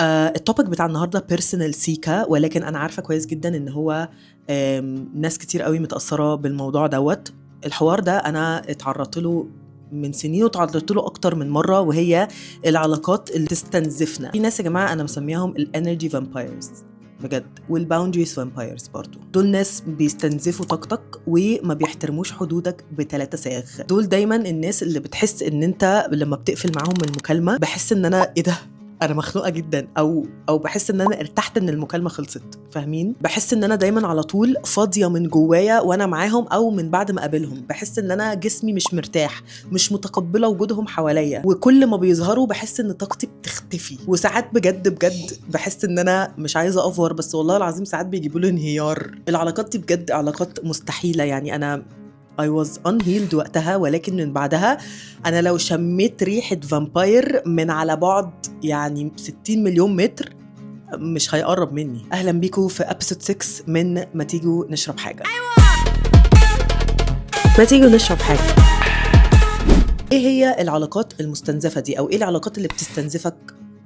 الtopic بتاع النهارده personal سيكا، ولكن أنا عارفة كويس جدًا إن هو ناس كتير أوي متأثّرة بالموضوع دوّة. الحوار ده أنا اتعرّضت له من سنين واتعرّضت له أكتر من مرّة، وهي العلاقات اللي تستنزفنا. في ناس يا جماعة أنا مسمياهم الenergy vampires بجد، والboundaries vampires برضه. دول ناس بيستنزفوا طاقتك وما بيحترموش حدودك ب3 صاغ. دول دايمًا الناس اللي بتحس إن أنت لمّا بتقفل معاهم المكالمة باحس إن أنا إيه ده؟ أنا مخنوقة جدًا، أو باحس إن أنا ارتحت إن المكالمة خلصت، فاهمين؟ باحس إن أنا دايمًا على طول فاضية من جوايا وأنا معاهم أو من بعد ما أقابلهم، باحس إن أنا جسمي مش مرتاح، مش متقبلة وجودهم حواليّا، وكل ما بيظهروا باحس إن طاقتي بتختفي، وساعات بجد باحس إن أنا مش عايزة أفور، بس والله العظيم ساعات بيجيبوا لي انهيار. العلاقات دي بجد علاقات مستحيلة، يعني أنا I was unhealed وقتها، ولكن من بعدها أنا لو شميت ريحة فامباير من على بعد يعني 60 مليون متر مش هيقرب مني. أهلا بيكم في episode 6 من ما تيجوا نشرب حاجة. ما تيجوا نشرب حاجة. إيه هي العلاقات المستنزفة دي، أو إيه العلاقات اللي بتستنزفك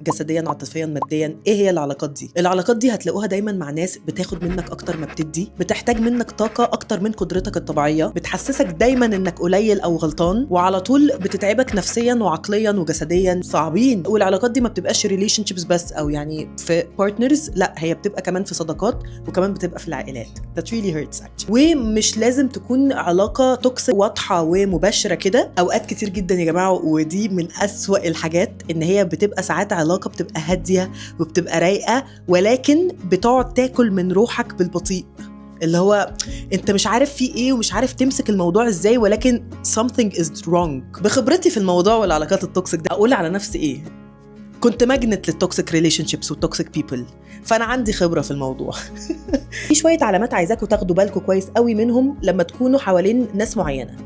جسديا عاطفيا ماديا؟ ايه هي العلاقات دي؟ العلاقات دي هتلاقوها دايما مع ناس بتاخد منك اكتر ما بتدي، بتحتاج منك طاقه اكتر من قدرتك الطبيعيه، بتحسسك دايما انك قليل او غلطان، وعلى طول بتتعبك نفسيا وعقليا وجسديا. صعبين. والعلاقات دي ما بتبقاش ريليشن شيبس بس او يعني في بارتنرز، لا هي بتبقى كمان في صداقات، وكمان بتبقى في العائلات. that really hurts actually. ومش لازم تكون علاقه توكسيك واضحه ومباشره كده، اوقات كتير جدا يا جماعه، ودي من اسوأ الحاجات، ان هي بتبقى ساعات علاقة بتبقى هادية وبتبقى رايقة، ولكن بتقعد تاكل من روحك بالبطيء، اللي هو انت مش عارف فيه ايه ومش عارف تمسك الموضوع ازاي، ولكن something is wrong. بخبرتي في الموضوع والعلاقات التوكسيك ده اقول على نفسي ايه؟ كنت ماجنت للتوكسيك ريليشن شيبس والتوكسيك بيبل، فانا عندي خبره في الموضوع. في شويه علامات عايزاكم تاخدوا بالكم كويس قوي منهم لما تكونوا حوالين ناس معينه.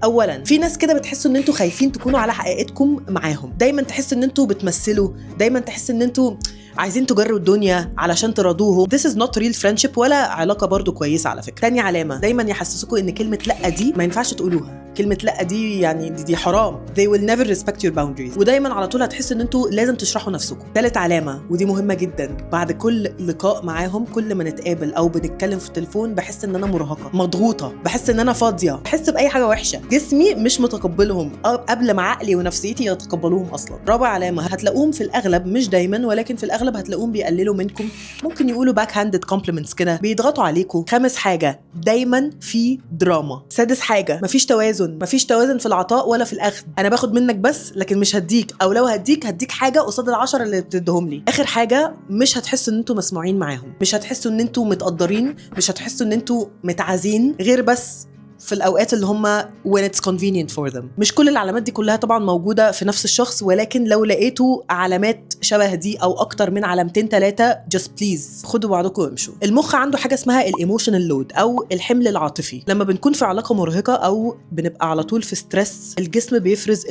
اولا، في ناس كده بتحسوا ان انتوا خايفين تكونوا على حقيقتكم معاهم، دايما تحس ان انتوا بتمثلوا، دايما تحس ان انتوا عايزين تجروا الدنيا علشان تراضوهم. This is not real friendship ولا علاقه برضو كويسه على فكره. تاني علامه، دايما يحسسوكوا ان كلمه لا دي ما ينفعش تقولوها. كلمة لا دي يعني دي حرام. They will never respect your boundaries. ودايما على طول هتحس ان انتوا لازم تشرحوا نفسكم. ثالث علامة، ودي مهمة جدا، بعد كل لقاء معاهم، كل ما نتقابل او بنتكلم في التليفون بحس ان انا مرهقة، مضغوطة، بحس ان انا فاضية، بحس باي حاجة وحشة، جسمي مش متقبلهم قبل ما عقلي ونفسيتي يتقبلوهم اصلا. رابع علامة، هتلاقوهم في الاغلب، مش دايما ولكن في الاغلب هتلاقوهم بيقللوا منكم، ممكن يقولوا باك هاندد كومبلمنتس كده، بيضغطوا عليكم. خامس حاجة، دايما في دراما. سادس حاجة، مفيش توازن في العطاء ولا في الاخذ. انا باخد منك بس لكن مش هديك، او لو هديك حاجه قصاد ال10 اللي بتديهم لي. اخر حاجه، مش هتحسوا ان انتوا مسموعين معاهم، مش هتحسوا ان انتوا متقدرين، مش هتحسوا ان انتوا متعازين، غير بس في الأوقات اللي هم when it's convenient for them. مش كل العلامات دي كلها طبعا موجودة في نفس الشخص، ولكن لو لقيتوا علامات شبه دي أو أكتر من علامتين 3 just please خدوا بعضكم وامشوا. المخ عنده حاجة اسمها الايموشنال لود أو الحمل العاطفي. لما بنكون في علاقة مرهقة أو بنبقى على طول في ستريس، الجسم بيفرز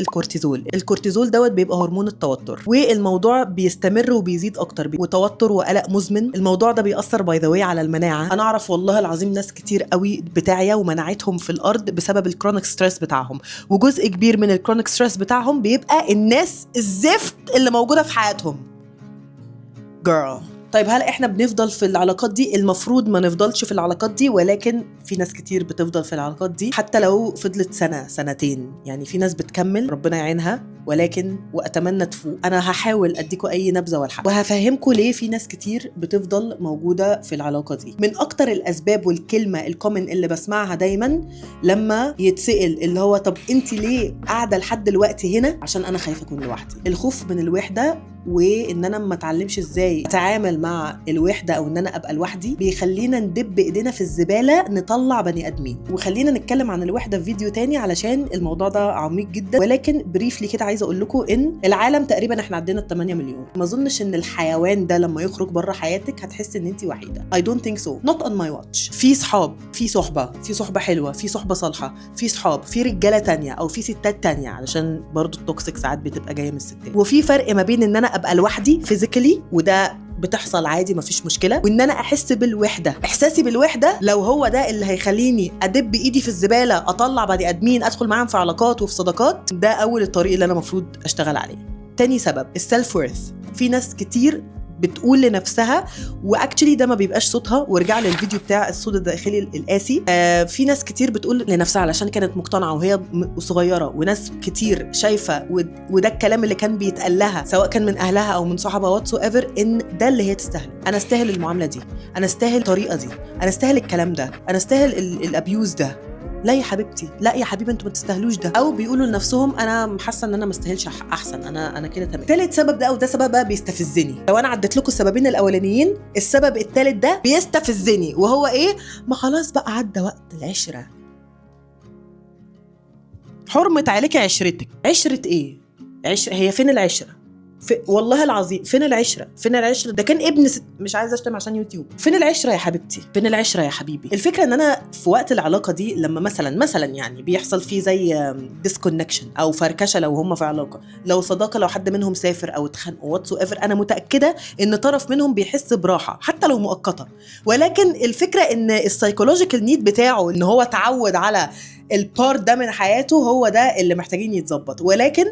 الكورتيزول دوت بيبقى هرمون التوتر، والموضوع بيستمر وبيزيد أكتر، وتوتر وقلق مزمن. الموضوع ده بيأثر باي ذا واي على المناعة. أنا أعرف والله العظيم ناس كتير قوي بتاعية ومناعتهم في الارض بسبب الكرونيك ستريس بتاعهم، وجزء كبير من الكرونيك ستريس بتاعهم بيبقى الناس الزفت اللي موجوده في حياتهم. girl. طيب هل احنا بنفضل في العلاقات دي؟ المفروض ما نفضلش في العلاقات دي، ولكن في ناس كتير بتفضل في العلاقات دي حتى لو فضلت سنة سنتين. يعني في ناس بتكمل، ربنا يعينها، ولكن واتمنى تفوق. انا هحاول اديكوا اي نبذه والحق، وهفهمكم ليه في ناس كتير بتفضل موجوده في العلاقه دي. من اكتر الاسباب والكلمه الكومن اللي بسمعها دايما لما يتسال اللي هو طب انت ليه قاعده لحد دلوقتي هنا؟ عشان انا خايفه اكون لوحدي. الخوف من الوحده وان انا ما اتعلمش ازاي اتعامل مع الوحده او ان انا ابقى لوحدي بيخلينا ندب ايدينا في الزباله نطلع بني ادمين. وخلينا نتكلم عن الوحده في فيديو تاني علشان الموضوع ده عميق جدا، ولكن بريفلي كده عايزه اقول لكم ان العالم تقريبا احنا عدينا 8 مليون. ما اظنش ان الحيوان ده لما يخرج بره حياتك هتحس ان انت وحيده. I don't think so. Not on my watch. في صحاب، في صحبه حلوه، في صحبه صالحه، في صحاب، في رجاله تانية او في ستات تانية، علشان برضو التوكسيك ساعات بتبقى جايه من الستات. وفي فرق ما بين ان انا ابقى لوحدي فيزيكالي، وده بتحصل عادي مفيش مشكله، وان انا احس بالوحده. احساسي بالوحده لو هو ده اللي هيخليني ادب ايدي في الزباله، اطلع بني ادمين ادخل معاهم في علاقات وفي صداقات، ده اول الطريق اللي انا المفروض اشتغل عليه. تاني سبب، السيلف وورث. في ناس كتير بتقول لنفسها، واكشلي ده ما بيبقاش صوتها. ورجع للفيديو بتاع الصوت الداخلي القاسي. في ناس كتير بتقول لنفسها علشان كانت مقتنعه وهي صغيره، وناس كتير شايفه وده الكلام اللي كان بيتقال لها سواء كان من اهلها او من صحابها واتسو ايفر، ان ده اللي هي تستاهل. انا استاهل المعامله دي، انا استاهل الطريقه دي، انا استاهل الكلام ده، انا استاهل الابيوز ده. لا يا حبيبتي، لا يا حبيبي، انتوا ما تستاهلوش ده. او بيقولوا لنفسهم انا حاسه ان انا ما استاهلش احسن، انا كده تمام. ثالث سبب ده، او ده سبب بقى بيستفزني. لو انا عديت لكم السببين الاولانيين، السبب الثالث ده بيستفزني، وهو ايه؟ ما خلاص بقى عدى وقت العشره، حرمت عليكي عشرتك. عشره ايه؟ هي فين العشره؟ والله العظيم فين العشره؟ فين العشره؟ ده كان ابن مش عايزه اشتم عشان يوتيوب. فين العشره يا حبيبتي؟ فين العشره يا حبيبي؟ الفكره ان انا في وقت العلاقه دي، لما مثلا يعني بيحصل فيه زي ديسكونكشن او فركشه، لو هم في علاقه، لو صداقه، لو حد منهم سافر او اتخانقوا واتسو ايفر، انا متاكده ان طرف منهم بيحس براحه حتى لو مؤقته. ولكن الفكره ان السايكولوجيكال نيد بتاعه، ان هو تعود على البارت ده من حياته، هو ده اللي محتاجين يتظبط. ولكن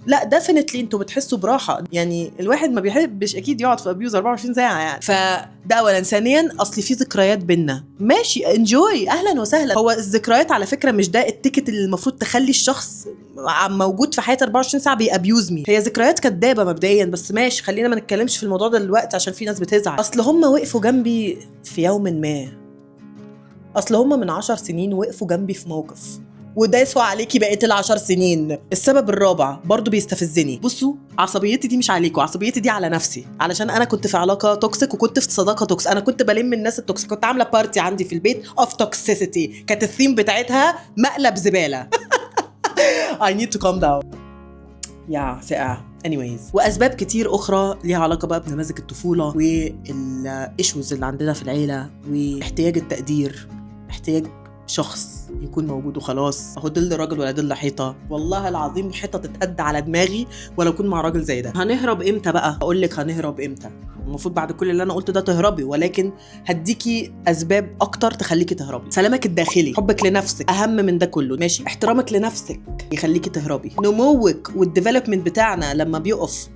لا، ديفينتلي انتوا بتحسوا براحه. يعني الواحد ما بيحبش اكيد يقعد في ابيوز 24 ساعه يعني. فده اولا. ثانيا، اصل في ذكريات بينا، ماشي، انجوي، اهلا وسهلا. هو الذكريات على فكره مش ده التيكت اللي المفروض تخلي الشخص موجود في حياتي 24 ساعه بيابيوز مي. هي ذكريات كدابه مبدئيا، بس ماشي، خلينا ما نتكلمش في الموضوع ده دلوقتي عشان في ناس بتزعل. اصل هم وقفوا جنبي في يوم ما، اصل هم من 10 سنين وقفوا جنبي في موقف وداسوا عليكي بقيه ال10 سنين. السبب الرابع برضو بيستفزني. بصوا، عصبيتي دي مش عليكم، عصبيتي دي على نفسي، علشان انا كنت في علاقه توكسيك وكنت في صداقه توكس. انا كنت بلم الناس التوكسيك، كنت عامله بارتي عندي في البيت اوف توكسيسيتي، كانت الثيم بتاعتها مقلب زباله. I need to calm down. يا ساقع. anyways، واسباب كتير اخرى ليها علاقه بقى بنماذج الطفوله والايشوز اللي عندنا في العيله، واحتياج التقدير، احتياج شخص يكون موجود وخلاص. اهو ضل راجل ولا ضل حيطه. والله العظيم حيطه تتهد على دماغي ولا اكون مع راجل زي ده. هنهرب امتى بقى؟ اقول لك هنهرب امتى. المفروض بعد كل اللي انا قلته ده تهربي، ولكن هديكي اسباب اكتر تخليكي تهربي. سلامك الداخلي، حبك لنفسك اهم من ده كله، ماشي؟ احترامك لنفسك يخليكي تهربي. نموك والديفلوبمنت بتاعنا لما بيقف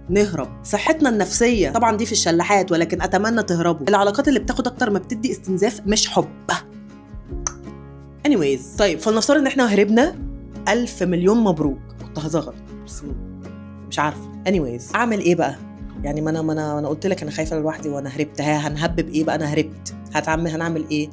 نهرب. صحتنا النفسيه طبعا دي في الشلاحات، ولكن اتمنى تهربوا. العلاقات اللي بتاخد اكتر ما بتدي استنزاف مش حب. anyways، طيب فلنفترض ان احنا هربنا، 1000 مليون مبروك. كنت هزغر بس مش عارفه. anyways، اعمل ايه بقى؟ يعني ما انا قلت لك انا خايفه لوحدي وانا هربت. هنهبب ايه بقى؟ انا هربت، هنعمل ايه؟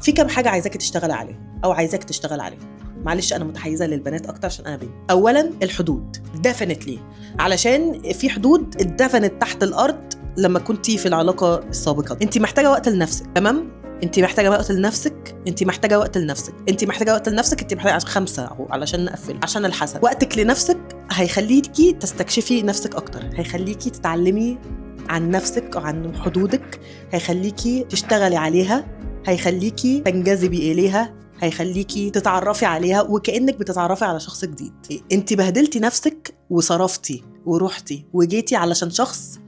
في كام حاجه عايزاكي تشتغلي عليها، او عايزاك تشتغل عليها. معلش انا متحيزه للبنات اكتر عشان انا بنت. اولا الحدود، definitely، علشان في حدود اتدفنت تحت الارض لما كنتي في العلاقه السابقه. انت محتاجه وقت لنفسك، تمام؟ انت محتاجه وقت لنفسك، انت محتاجه وقت لنفسك، انت محتاجه وقت لنفسك، انت محتاجه 5 اهو علشان نقفل، عشان الحسد. وقتك لنفسك هيخليكي تستكشفي نفسك اكتر، هيخليكي تتعلمي عن نفسك وعن حدودك، هيخليكي تشتغلي عليها، هيخليكي تنجذبي اليها، هيخليكي تتعرفي عليها وكأنك بتتعرفي على شخص جديد. انت بهدلتي نفسك وصرفتي ورحتي وجيتي علشان شخص.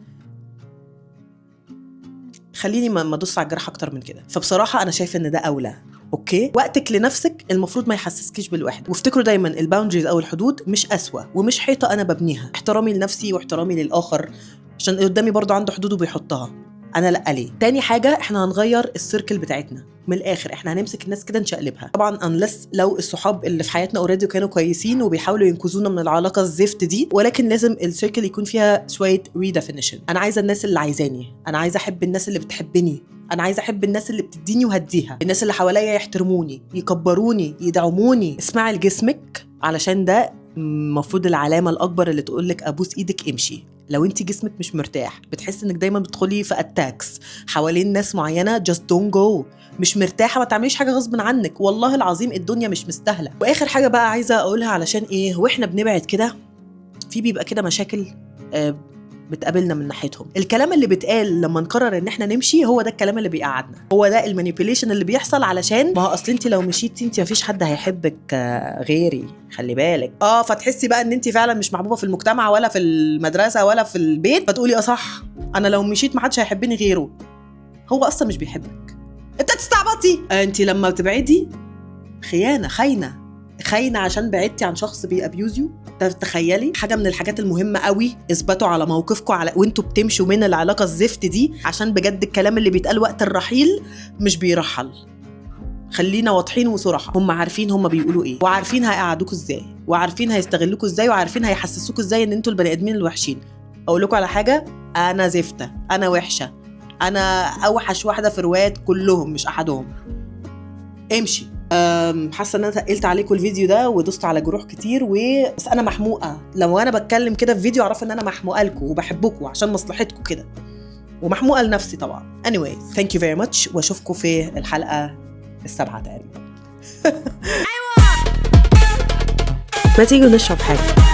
خليني ما ادوس على الجرح اكتر من كده. فبصراحه انا شايفه ان ده اولى. اوكي، وقتك لنفسك المفروض ما يحسسكيش بالوحده. وافتكروا دايما الباوندريز او الحدود مش قسوه ومش حيطه انا ببنيها. احترامي لنفسي واحترامي للاخر، عشان اللي قدامي برضو عنده حدود وبيحطها، انا لا ليه. تاني حاجه، احنا هنغير السيركل بتاعتنا من الاخر. احنا هنمسك الناس كده نشقلبها. طبعا انلس لو الصحاب اللي في حياتنا اوريدي كانوا كويسين وبيحاولوا ينقذونا من العلاقه الزفت دي، ولكن لازم السيركل يكون فيها شويه ريديفينيشن. انا عايزه الناس اللي عايزاني، انا عايزه احب الناس اللي بتحبني، انا عايزه احب الناس اللي بتديني وهديها، الناس اللي حواليا يحترموني، يكبروني، يدعموني. اسمعي لجسمك، علشان ده المفروض العلامه الاكبر اللي تقولك ابوس ايدك امشي. لو انت جسمك مش مرتاح، بتحس انك دايما بتدخلي في اتاكس حوالين ناس معينه، just don't go. مش مرتاحه، ما تعمليش حاجه غصب عنك. والله العظيم الدنيا مش مستاهله. واخر حاجه بقى عايزه اقولها، علشان ايه واحنا بنبعد كده في بيبقى كده مشاكل بتقابلنا من ناحيتهم. الكلام اللي بيتقال لما نقرر ان احنا نمشي هو ده الكلام اللي بيقعدنا، هو ده المانيبيوليشن اللي بيحصل. علشان ما هو اصل انت لو مشيتي انت مفيش حد هيحبك غيري، خلي بالك. فتحسي بقى ان انت فعلا مش محبوبه في المجتمع ولا في المدرسه ولا في البيت، فتقولي صح، انا لو مشيت ما حدش هيحبني غيره. هو اصلا مش بيحبك، انت تستعبطي. انت لما تبعدي خيانه، خاينه عشان بعدتي عن شخص بيابيوز يو. تخيلي حاجه من الحاجات المهمه قوي، اثبتوا على موقفكم وانتوا بتمشوا من العلاقه الزفت دي، عشان بجد الكلام اللي بيتقال وقت الرحيل مش بيرحل. خلينا واضحين وصراحه، هم عارفين هم بيقولوا ايه، وعارفين هيقعدوكوا ازاي، وعارفين هيستغلوكوا ازاي، وعارفين هيحسسوكوا ازاي ان انتوا البني ادمين الوحشين. اقول لكم على حاجه، انا زفته، انا وحشه، انا اوحش واحده في روايات كلهم مش احدهم. امشي. حاسه ان انا تقلت عليكم الفيديو ده ودوست على جروح كتير، بس انا محموقه. لو انا بتكلم كده في فيديو اعرف ان انا محموقه لكم وبحبكم عشان مصلحتكم كده، ومحموقه لنفسي طبعا. anyway thank you very much، واشوفكم في الحلقه 7 تقريبا. ما تيجوا نشرب حاجه.